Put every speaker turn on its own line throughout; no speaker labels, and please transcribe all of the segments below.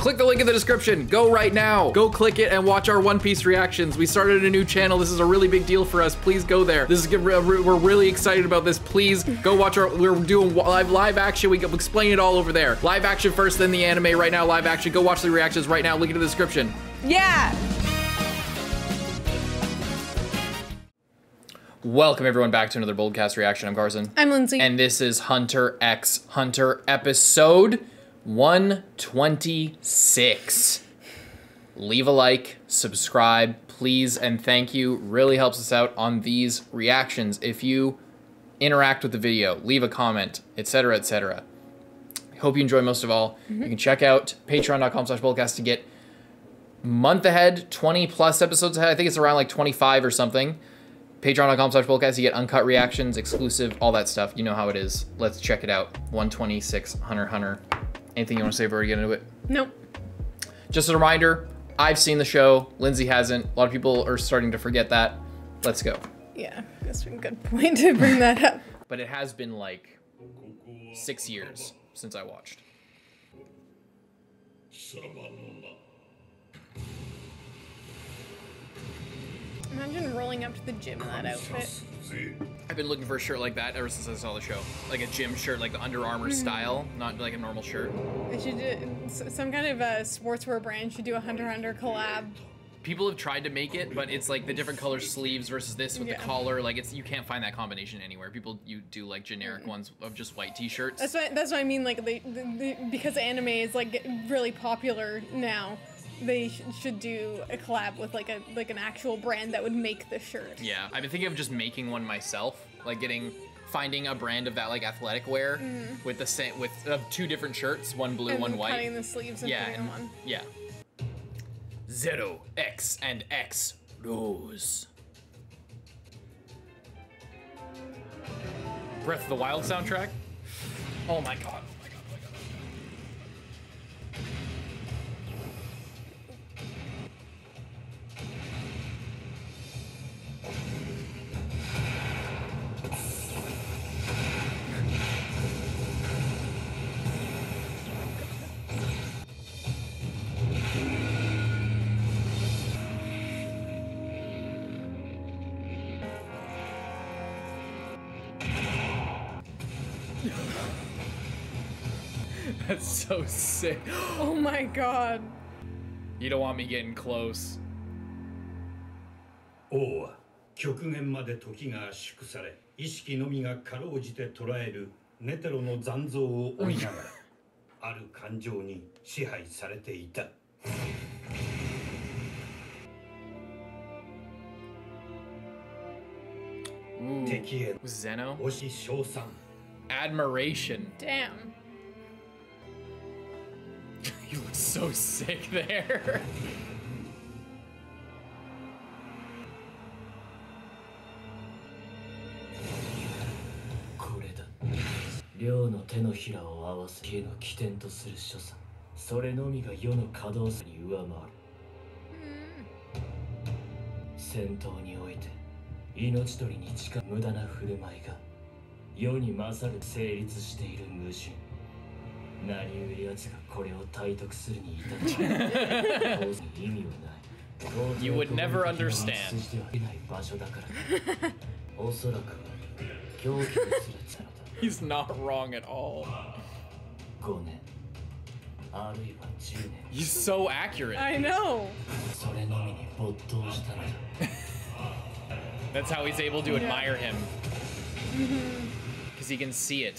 click the link in the description. Go right now. Go click it and watch our One Piece reactions. We started a new channel. This is a really big deal for us. Please go there. This is we're really excited about this. Please go watch our, we're doing live action. We explain it all over there. Live action first, then the anime. Right now, live action. Go watch the reactions right now. Link in the description.
Yeah.
Welcome everyone back to another Boldcast reaction. I'm Carson.
I'm Lindsay.
And this is Hunter x Hunter episode 126. Leave a like, subscribe, please, and thank you. Really helps us out on these reactions. If you interact with the video, leave a comment, etc., etc. I hope you enjoy most of all. You can check out patreon.com/boldcast to get month ahead, 20 plus episodes ahead. I think it's around like 25 or something. Patreon.com/boldcast, you get uncut reactions, exclusive, all that stuff. You know how it is. Let's check it out. 126, Hunter. Anything you want to say before we get into it?
Nope.
Just a reminder, I've seen the show. Lindsay hasn't. A lot of people are starting to forget that. Let's go.
Yeah, that's a good point to bring that up.
But it has been like 6 years since I watched.
Imagine rolling up to the gym in that outfit.
I've been looking for a shirt like that ever since I saw the show. Like a gym shirt, like the Under Armour style, not like a normal shirt.
They should do, some kind of sportswear brand should do a Hunter x Hunter collab.
People have tried to make it, but it's like the different color sleeves versus this with the collar. Like you can't find that combination anywhere. You do like generic ones of just white t-shirts.
That's what I mean. Like because anime is like really popular now. They should do a collab with like an actual brand that would make the shirt. Yeah,
I've been thinking of just making one myself, like finding a brand of that like athletic wear with the same two different shirts, one blue, one white.
Cutting the sleeves and putting them on.
Yeah. Zero, X, and X Rose. Breath of the Wild soundtrack. Oh my god. That's so sick.
Oh my god.
You don't want me getting close.
王は極限まで時が圧縮され、意識のみがかろうじて捉えるネテロの残像を追いながら、ある感情に支配されていた。敵へ
Zeno?
推し称賛。
Admiration.
Damn.
You look so sick there.
これだ。両の手のひらを合わせ火の起点とする所作。それのみが世の稼働さに上回る。戦闘において命取りに近い無駄な振る舞いが世に勝る成立している矛盾。何故奴がこれを体得するに至ったのか。意味はない。
You would never understand.
場所だから。おそらく狂気をするつのだ。
He's not wrong at all.
5年あるいは10年。
He's so accurate.
I know.
それのみに没頭したのだ。
That's how he's able to admire him. Because he can see it.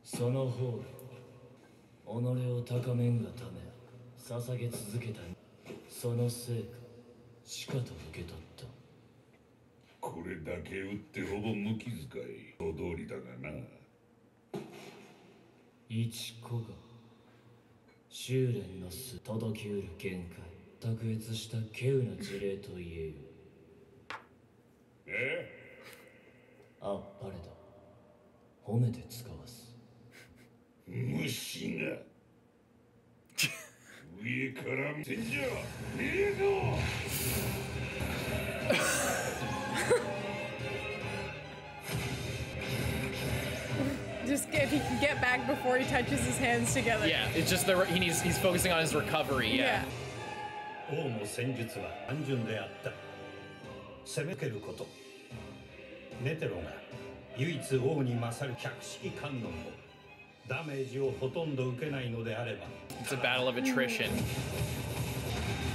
その方己を高めんがため捧げ続けたその成果しかと受け取った。
これだけ打ってほぼ無傷遣い。通りだがな。
一個が修練の巣届きうる限界卓越した稀有な事例と言えよ。あっぱれだ。褒めて使わす。
虫が上から見てんじゃねえぞ。
if he can get back before he touches his hands together.
Yeah, it's just he's focusing on his recovery. Yeah.
王の戦術は単純であった。攻めけること。ネテロが唯一王に勝る百式観音もダメージをほとんど受けないのであれば。
It's a battle of attrition.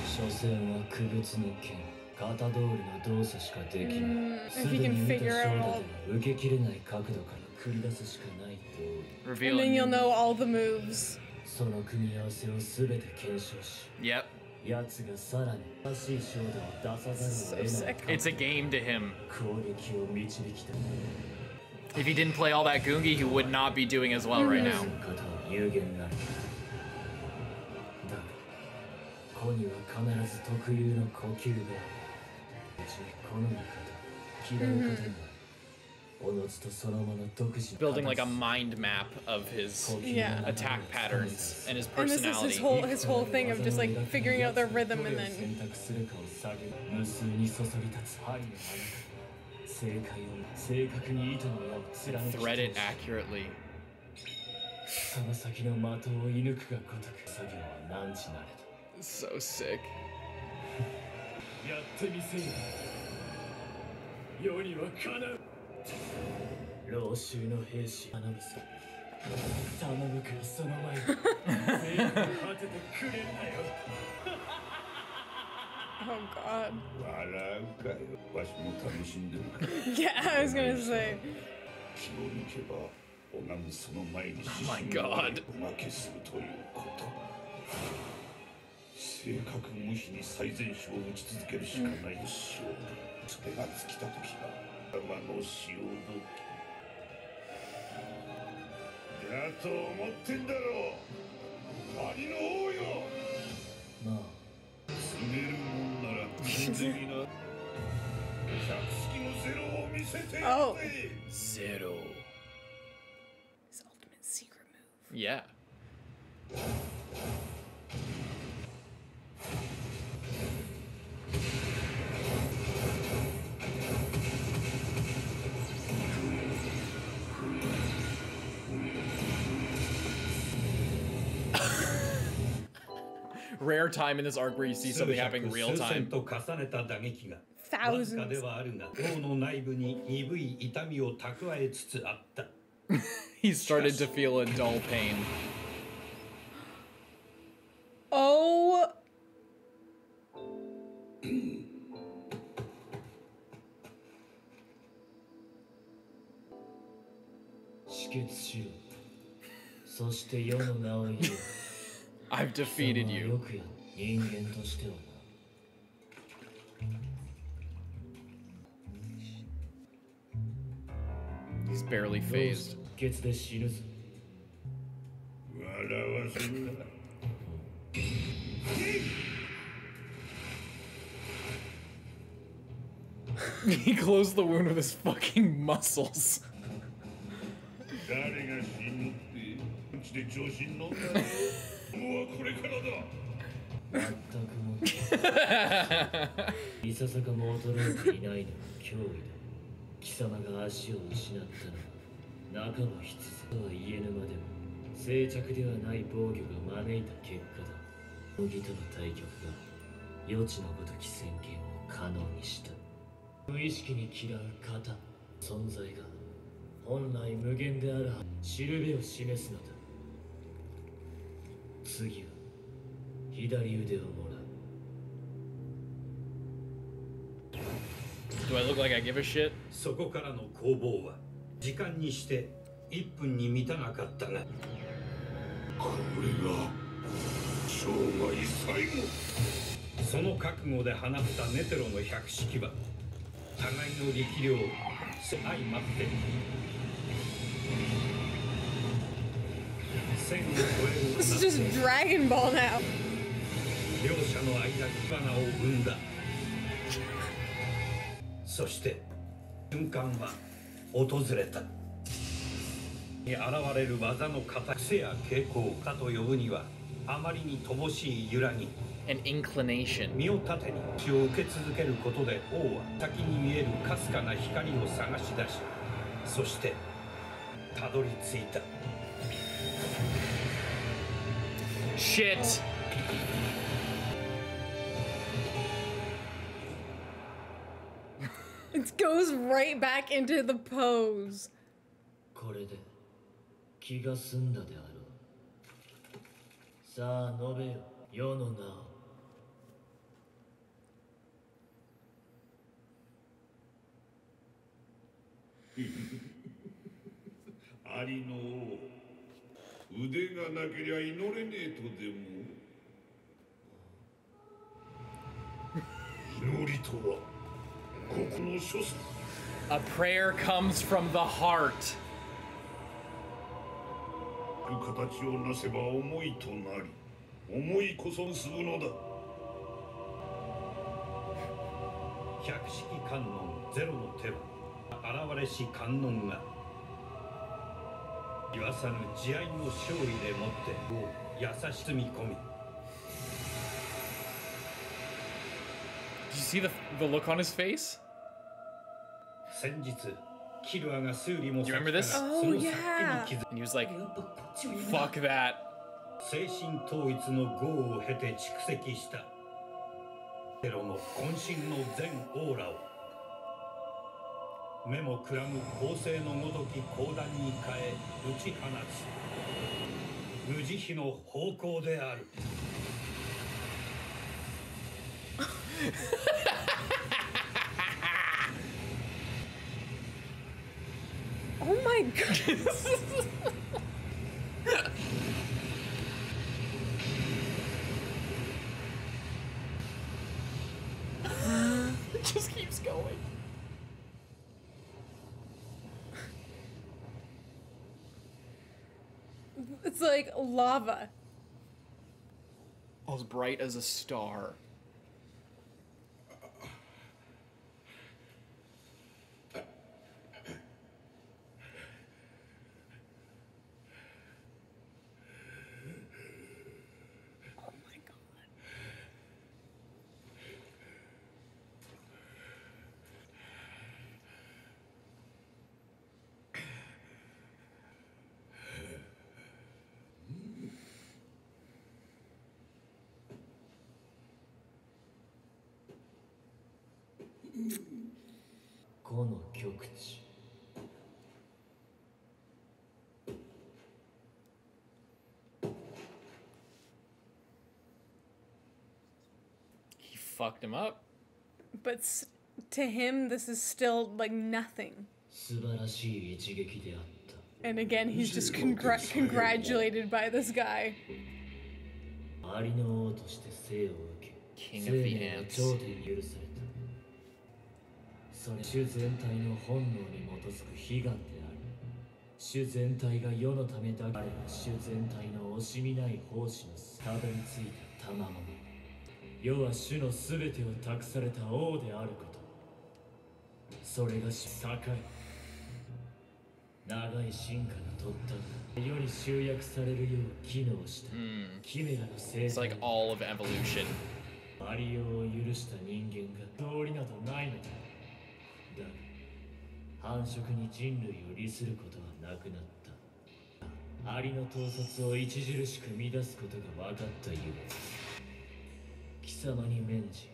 所詮は区別の剣、型通りの動作しかできない。す
If
で
he
に
can
見た
figure
少
out
女
all,
でも受けきれない角度から繰り出すしかない通り。
and then you'll
Revealing.
know all the moves.
その組み合わせをすべて検証し、
Yep.
奴がさらに正しい衝動を出さざるを
So
得ない
sick.
It's a game to him.
攻撃を導きたい。
If he didn't play all that Gungi, he would not be doing as well right now.
方は有限なり。だが、子には必ず特有の呼吸がある。うちに好み方、嫌う方には、おのずとそのもの独自の
Building like a mind map of his
Yeah.
attack patterns and his
And this is
personality.
his whole thing of just like figuring out their rhythm and then
選択するかを下げる無数にそそり立つ針の穴。正解を正確に糸の矢を貫き
Thread it accurately.
その先の的を射抜くがごとく作業は何時なれど
So sick.
やってみせよ世にはかなう老衆の兵士頼むぞ頼むからその前に全部果ててくれんなよ
oh god.
笑うかよ。わしも楽しんでるから。
Yeah, I was gonna say.
気を抜けば拝むその前に
my God.
負けするということ。正確無比に最善手を打ち続けるしかない勝負。それが尽きた時が山の潮時だと思ってんだろう。仮の王よ。
まあ
詰めるもんなら全然な。百式のゼロを見せてや
Oh.
れ。
Zero.
His ultimate secret move.
Yeah. Rare time in this arc where you see something happening real
数千
time.
と重ねた打撃が
Thousands.
わずかではあるが王の内部に鈍い痛みを蓄えつつあった。
He started to feel a dull pain.
Oh.
止血しろそして世の名を言う
I've defeated
よ
you.
くや人間としてはな
He's barely
どう
phased.
して血で死ぬぞ
笑わせるな。
He closed the wound with his fucking muscles.
誰が死ぬってうちで調子に乗んだろう。もうこれからだ。
全くもっていささかも衰えていないのは脅威だ貴様が足を失ったのは仲間必然とは言えぬまでも静着ではない防御が招いた結果だ麦との対局が余地のごとき先見を可能にした無意識に嫌う型存在が本来無限であるしるべを示すのだ次は左腕をもらう
Do I look like I give a shit?
そこからの攻防は時間にして1分に満たなかったがこれが生涯最後その覚悟で放ったネテロの百式は互いの力量相まって線を越える
This is just Dragon Ball now.
両者の間に火花を生んだそして瞬間は訪れたに現れる技の型癖や傾向かと呼ぶにはあまりに乏しい揺らぎ
An inclination.
身を盾に血を受け続けることで王は先に見えるかすかな光を探し出しそしてたどり着いた。
Shit.
It goes right back into the pose.
これで気が済んだであろう。さあ述べよ、世の名を。
ありの王、腕がなけりゃ祈れねえとでも。祈りとはここの所作。
A prayer comes from the heart.
形をなせば思いとなり、思いこそ結ぶのだ。百式観音ゼロの手は現れし観音が言わさぬ慈愛の勝利でもって優し包み込み。
Did you see the look on his face?
先日キルアが数里も
Do you remember this?
Oh, yeah.
And he was like, fuck that.
精神統一の業を経て蓄積したテロの渾身の全オーラを目もくらむ恒星のごとき光弾に変え打ち放つ無慈悲の方向である。
Oh my god.
It just keeps going.
It's like lava.
As bright as a star.
Oh my god.
He fucked him up.
But to him, this is still like nothing. And again, he's just congratulated by this guy.
King of the ants.
それ種全体の本能に基づく悲願である。種全体が世のためだければ種全体の惜しみない奉仕のたどり着いた賜物。世は種のすべてを託された王であること。それが高い。長い進化が取った世に集約されるよう機能した。キメラの生
It's like all of evolution.
ありようを許した人間が道理などないのだ。だが繁殖に人類を利することはなくなった。アリの統率を著しく乱すことが分かったゆえ、貴様に免じ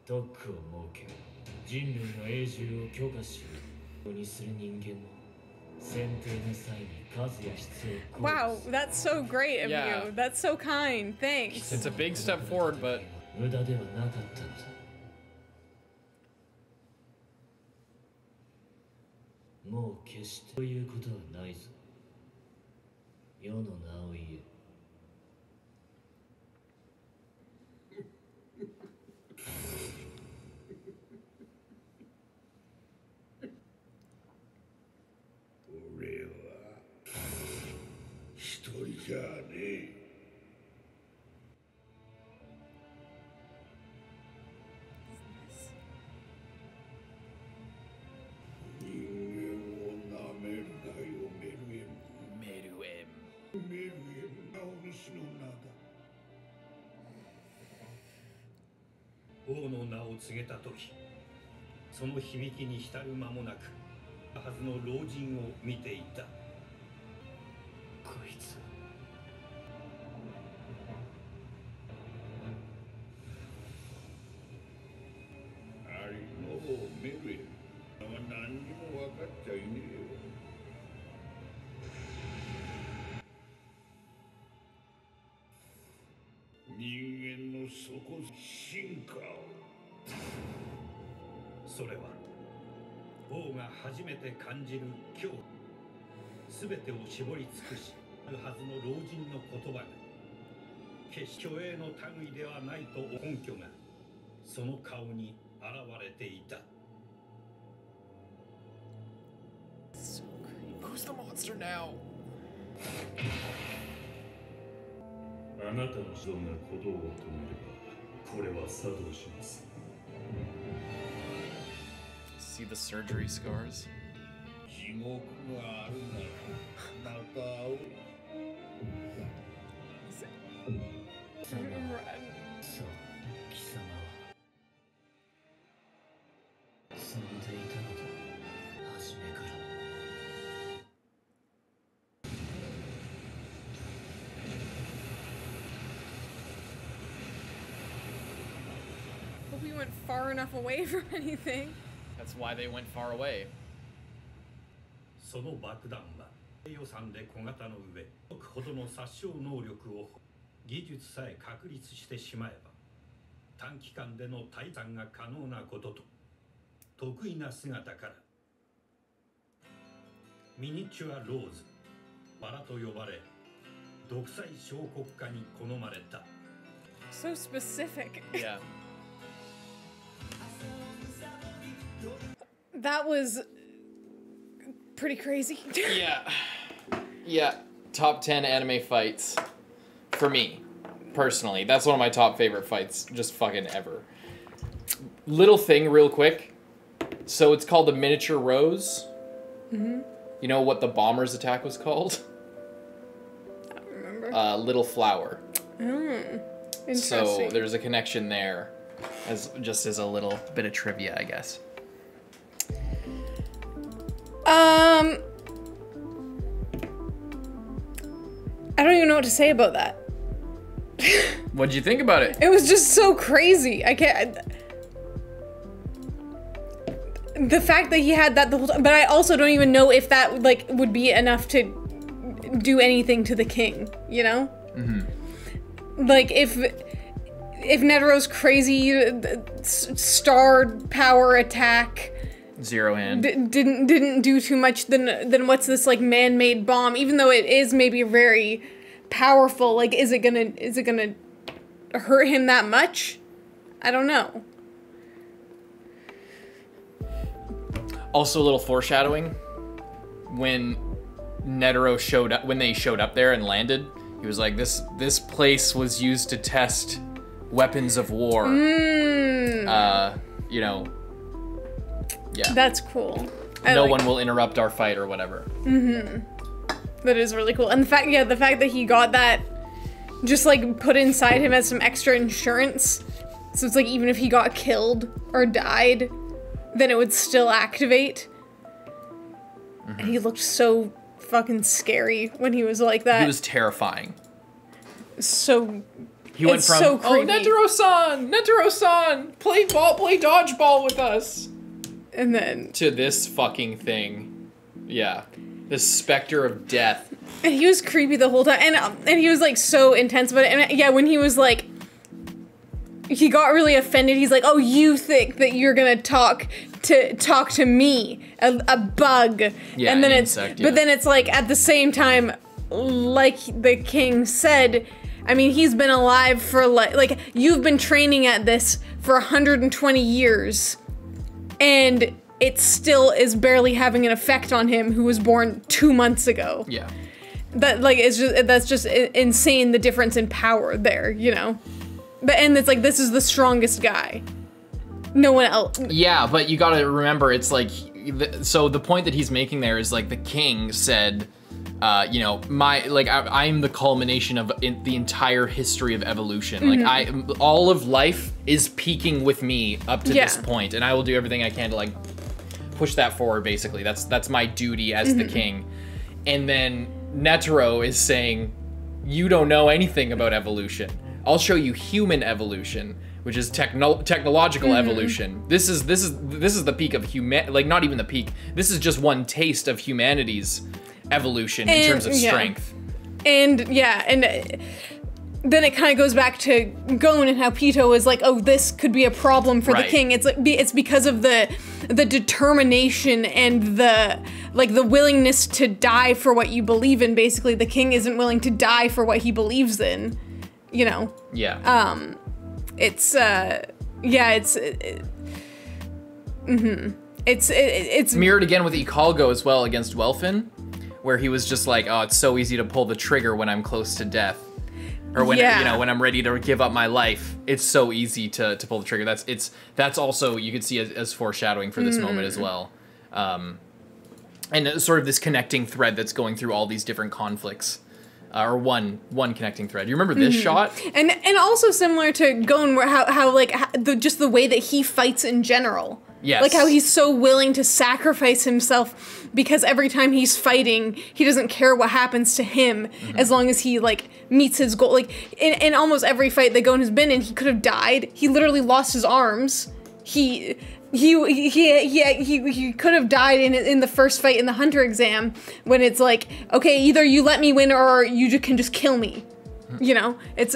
特区を設け、人類の永住を許可しようにする人間も選定の際に数や質を
Wow, that's so great of
Yeah.
you. That's so kind. Thanks.
It's a big step forward, but
無駄ではなかったのだ。もう決してということはないぞ。世の名を言え。
俺は一人じゃねえ。
meruem.
メルエムがお主の名だ。王の名を告げた時、その響きに浸る間もなくはずの老人を見ていた。
こいつ
ありのメルエムは何にも分かっちゃいねえよ。人間の底進化を。それは王が初めて感じる恐怖。全てを絞り尽くしあるはずの老人の言葉が決して虚栄の類ではないと根拠がその顔に現れていた。
Who's the monster now?
あなたのそんな鼓動を止めればこれは作動します。
See the surgery scars?
地獄があるならまた会おう。
そう貴様は積んでいたのだ初めから。
Hope we went far enough away from anything.
That's why they went far away.
その爆弾は予算で小型の上、億ほどの殺傷能力を技術さえ確立してしまえば短期間での退散が可能なことと得意な姿からミニチュアローズバラと呼ばれ独裁小国家に好まれた。
So specific.
Yeah.
That was pretty crazy.
Yeah. Yeah. Top 10 anime fights. For me, personally. That's one of my top favorite fights, just fucking ever. Little thing real quick. So it's called the miniature rose.
Mm-hmm.
You know what the bomber's attack was called?
I don't remember.
Little flower.
Interesting.
So there's a connection there, as just as a little bit of trivia, I guess.
I don't even know what to say about that.
What'd you think about it?
It was just so crazy. I can't. The fact that he had that the whole time, but I also don't even know if that like would be enough to do anything to the king. You know? Mm-hmm. Like if NETERO's crazy star power attack.
Zero hand.
Didn't do too much. Then what's this like man-made bomb? Even though it is maybe very powerful, like is it gonna hurt him that much? I don't know.
Also, a little foreshadowing. When NETERO showed up, when they showed up there and landed, he was like, "This place was used to test weapons of war." You know. Yeah.
That's cool.
No one will interrupt our fight or whatever.
Mm-hmm. That is really cool. And the fact that he got that just like put inside him as some extra insurance. So it's like even if he got killed or died, then it would still activate. Mm-hmm. And he looked so fucking scary when he was like that.
He was terrifying.
So
he went from
so creepy.
Netero-san, play dodgeball with us.
And then
to this fucking thing. Yeah. This specter of death.
And he was creepy the whole time. And he was like so intense about it. And yeah, when he was like, he got really offended. He's like, "Oh, you think that you're gonna talk to me, a bug?"
Yeah,
and then
an
it's
insect, yeah.
But then it's like at the same time, like the king said, I mean, he's been alive for like you've been training at this for 120 years. And it still is barely having an effect on him, who was born 2 months ago.
Yeah.
That's just insane, the difference in power there, you know? And it's like, this is the strongest guy. No one else.
Yeah, but you gotta remember, it's like, so the point that he's making there is like the king said, you know, I'm the culmination of the entire history of evolution.
Mm-hmm.
Like all of life is peaking with me up to this point, and I will do everything I can to like push that forward, basically. That's my duty as the king. And then NETERO is saying, you don't know anything about evolution. I'll show you human evolution, which is technological evolution. This is the peak of like, not even the peak. This is just one taste of humanity's evolution in terms of strength.
And yeah, and then it kind of goes back to Gon and how Pitou is like, oh, this could be a problem for the king. It's like, it's because of the determination and the willingness to die for what you believe in. Basically, the king isn't willing to die for what he believes in, you know?
Yeah.
It's
mirrored again with Ikalgo as well against Welfin, where he was just like, oh, it's so easy to pull the trigger when I'm close to death. Or when, you know, when I'm ready to give up my life, it's so easy to pull the trigger. That's also, you could see as foreshadowing for this moment as well. And sort of this connecting thread that's going through all these different conflicts. Or one connecting thread. You remember this shot?
And also similar to Gon, where just the way that he fights in general.
Yes.
Like how he's so willing to sacrifice himself because every time he's fighting, he doesn't care what happens to him as long as he like meets his goal. Like in almost every fight that Gon has been in, he could have died. He literally lost his arms. He could have died in the first fight in the Hunter exam when it's like, okay, either you let me win or you can just kill me. You know, it's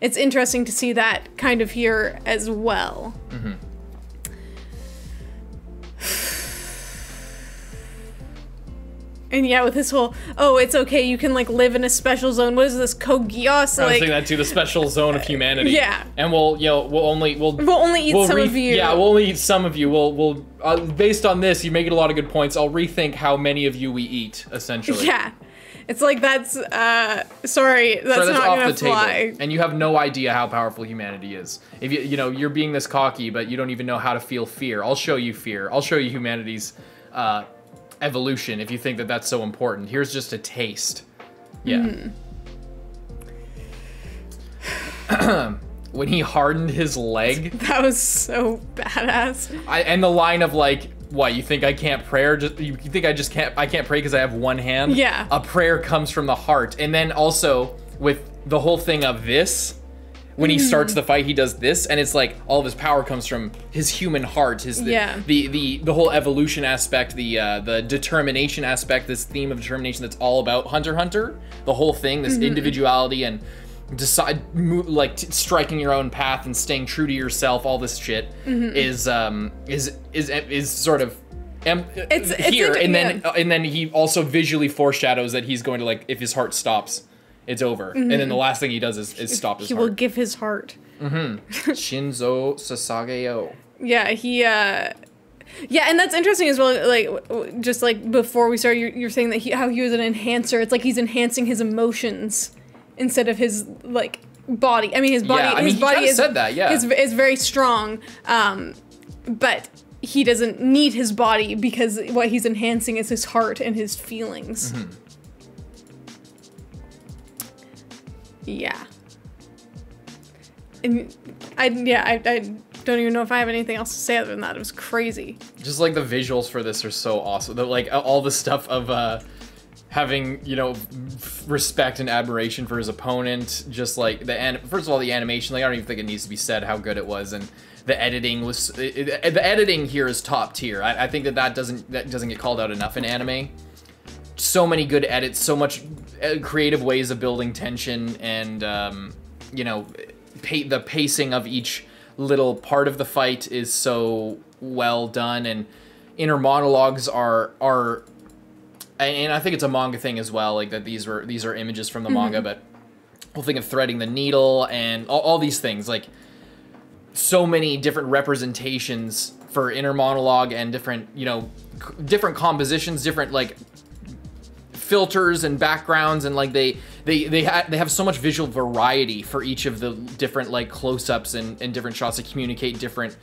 interesting to see that kind of here as well. And yeah, with this whole, oh, it's okay, you can like live in a special zone. What is this, Kogios?
I was saying that too, the special zone of humanity.
Yeah.
And we'll only eat
some of you.
Yeah, we'll only eat some of you. We'll based on this, you make it a lot of good points. I'll rethink how many of you we eat, essentially.
Yeah. It's like that's sorry, that's not
off
gonna
the
fly.
table. And you have no idea how powerful humanity is. If you know, you're being this cocky, but you don't even know how to feel fear. I'll show you fear. I'll show you humanity's evolution if you think that that's so important. Here's just a taste. Yeah. When he hardened his leg.
That was so badass.
And the line of like, what, you think I can't pray, or just you think I can't pray because I have one hand?
Yeah.
A prayer comes from the heart. And then also with the whole thing of this, when he starts the fight, he does this, and it's like all of his power comes from his human heart, the whole evolution aspect, the determination aspect, this theme of determination that's all about Hunter x Hunter, the whole thing, this individuality and striking your own path and staying true to yourself, all this shit is sort of here, and then he also visually foreshadows that he's going to, like, if his heart stops, it's over. And then the last thing he does is stop his heart.
He will give his heart.
Shinzo Sasageo.
Yeah, yeah, and that's interesting as well. Like, just like before we started, you're saying that how he was an enhancer. It's like he's enhancing his emotions instead of his like body. I mean, his body.
Yeah,
his body is
said that. Yeah,
is very strong, but he doesn't need his body because what he's enhancing is his heart and his feelings. Yeah. And I don't even know if I have anything else to say other than that. It was crazy. Just
like the visuals for this are so awesome. Like all the stuff of having, you know, respect and admiration for his opponent. Just like first of all, the animation, like I don't even think it needs to be said how good it was, and the editing was the editing here is top tier. I think that doesn't get called out enough in anime. So many good edits, so much creative ways of building tension, and you know, the pacing of each little part of the fight is so well done, and inner monologues are and I think it's a manga thing as well, like that these are images from the manga, but whole thing of threading the needle and all these things, like so many different representations for inner monologue and different, you know, different compositions, different like filters and backgrounds, and like they have so much visual variety for each of the different like close-ups and different shots to communicate different,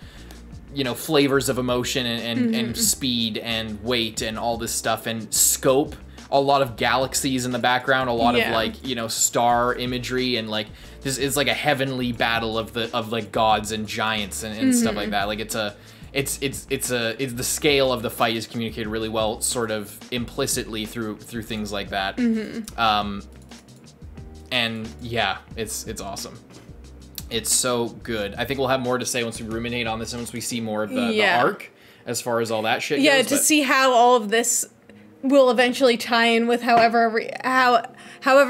you know, flavors of emotion and speed and weight and all this stuff, and scope, a lot of galaxies in the background, a lot of like, you know, star imagery, and like this is like a heavenly battle of like gods and giants and stuff like that. Like the scale of the fight is communicated really well, sort of implicitly through things like that. And yeah, it's awesome. It's so good. I think we'll have more to say once we ruminate on this and once we see more of the arc as far as all that shit goes.
Yeah, to see how all of this will eventually tie in with however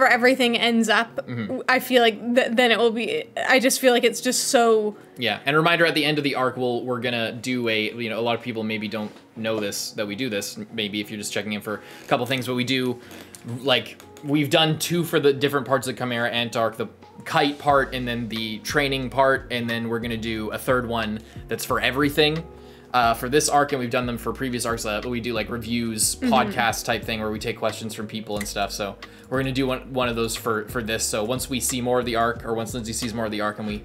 everything ends up. I feel like then it will be. I just feel like it's just so.
Yeah, and a reminder at the end of the arc, we're gonna do a lot of people maybe don't know this, that we do this. Maybe if you're just checking in for a couple things, but we do like we've done 2 for the different parts of the Chimera Ant arc, the kite part and then the training part, and then we're gonna do a 3rd one that's for everything. For this arc, and we've done them for previous arcs, but we do like reviews, podcast type thing where we take questions from people and stuff. So we're gonna do one of those for this. So once we see more of the arc, or once Lindsay sees more of the arc, and we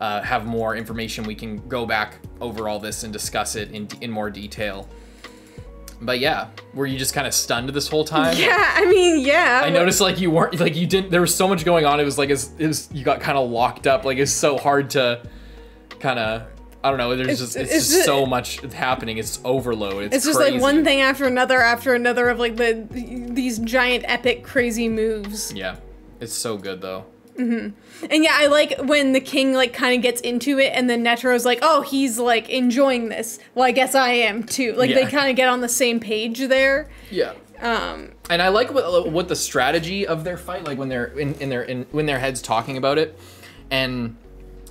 have more information, we can go back over all this and discuss it in more detail. But yeah, were you just kind of stunned this whole time?
Yeah, I mean, yeah.
I noticed like you weren't, like you didn't. There was so much going on. It was like you got kind of locked up. Like it's so hard to kind of. I don't know. There's it's just so much happening. It's overload. It's
just
crazy.
like one thing after another of like these giant epic crazy moves.
Yeah, it's so good though.
And yeah, I like when the king like kind of gets into it, and then Netero's like, "Oh, he's like enjoying this. Well, I guess I am too." Like they kind of get on the same page there.
Yeah. And I like what the strategy of their fight, like when they're when their heads talking about it, and.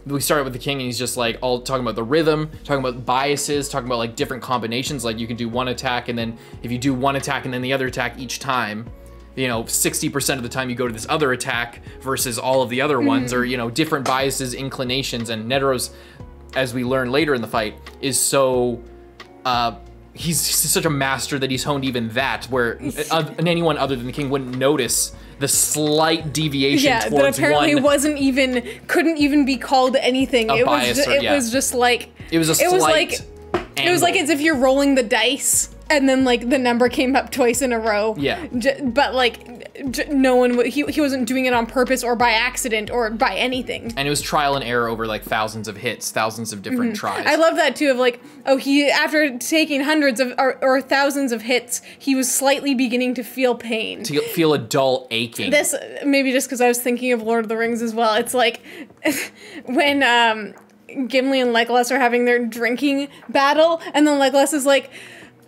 We started with the king, and he's just like all talking about the rhythm, talking about biases, talking about like different combinations. Like you can do one attack, and then if you do one attack and then the other attack each time, 60% of the time you go to this other attack versus all of the other ones, or different biases, inclinations. And Netero's, as we learn later in the fight, is so he's such a master that he's honed even that, where anyone other than the king wouldn't notice the slight deviation towards one.
That apparently couldn't even be called anything. It was just like
it was like as if you're rolling the dice and then like the number came up twice in a row.
Yeah. But like no one he wasn't doing it on purpose or by accident or by anything.
And it was trial and error over like thousands of hits, thousands of different tries.
I love that too, of like, he after taking hundreds of or thousands of hits, he was slightly beginning to feel pain.
To feel a dull aching.
This maybe just because I was thinking of Lord of the Rings as well. It's like when Gimli and Legolas are having their drinking battle, and then Legolas is like,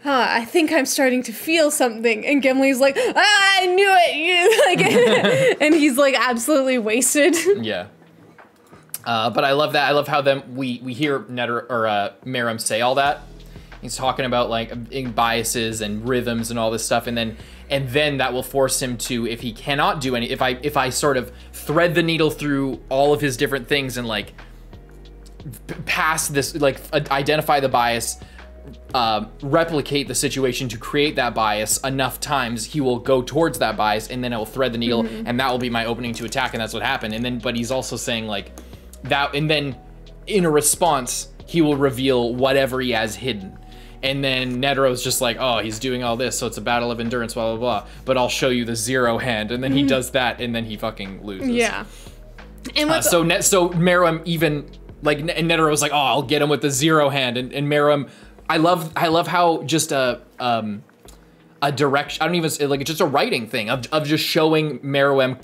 I think I'm starting to feel something. And Gimli's like, I knew it. And he's like absolutely wasted.
Yeah. But I love that. I love how we hear MEREUM say all that. He's talking about like biases and rhythms and all this stuff. And then that will force him to, if he cannot do any, if I sort of thread the needle through all of his different things and like pass this, like identify the bias, replicate the situation to create that bias enough times, he will go towards that bias, and then it will thread the needle, and that will be my opening to attack, and that's what happened. And then, but he's also saying like that, and then in a response, he will reveal whatever he has hidden. And then Netero's just like, oh, he's doing all this, so it's a battle of endurance, blah, blah, blah. But I'll show you the zero hand, and then he does that, and then he fucking loses.
Yeah. And
so MEREUM even like, and Netero's like, oh, I'll get him with the zero hand, and MEREUM. I love how just a direction, I don't even, like, it's just a writing thing of just showing MEREUM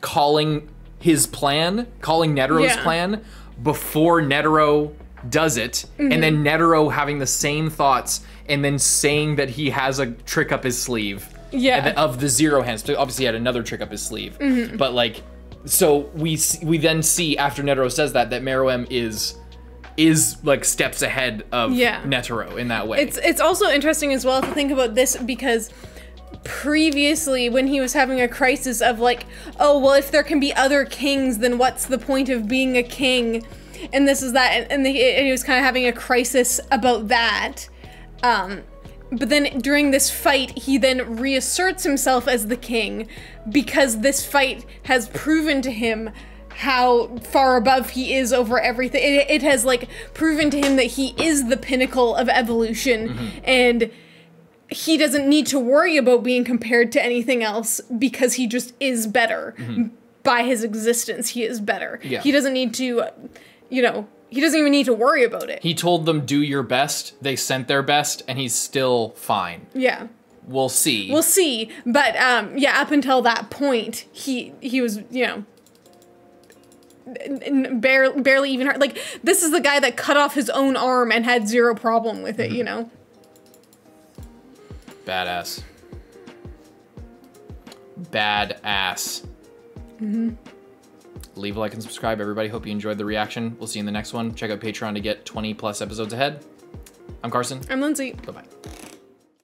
calling his plan, calling Netero's plan before Netero does it, and then Netero having the same thoughts and then saying that he has a trick up his sleeve of the zero hands. Obviously he had another trick up his sleeve, but like, so we then see after Netero says that MEREUM is like steps ahead of Netero in that way.
It's also interesting as well to think about this, because previously when he was having a crisis of like, oh, well, if there can be other kings, then what's the point of being a king? And this is that, and he was kind of having a crisis about that. But then during this fight, he then reasserts himself as the king, because this fight has proven to him how far above he is over everything. It has like proven to him that he is the pinnacle of evolution, and he doesn't need to worry about being compared to anything else because he just is better. By his existence, he is better. He doesn't need to, he doesn't even need to worry about it.
He told them, do your best. They sent their best, and he's still fine.
Yeah.
We'll see.
We'll see. But, yeah, up until that point, he was, you know, barely even hurt. Like, this is the guy that cut off his own arm and had zero problem with it, you know?
Badass. Badass. Leave a like and subscribe, everybody. Hope you enjoyed the reaction. We'll see you in the next one. Check out Patreon to get 20+ episodes ahead. I'm Carson.
I'm Lindsay.
Bye-bye.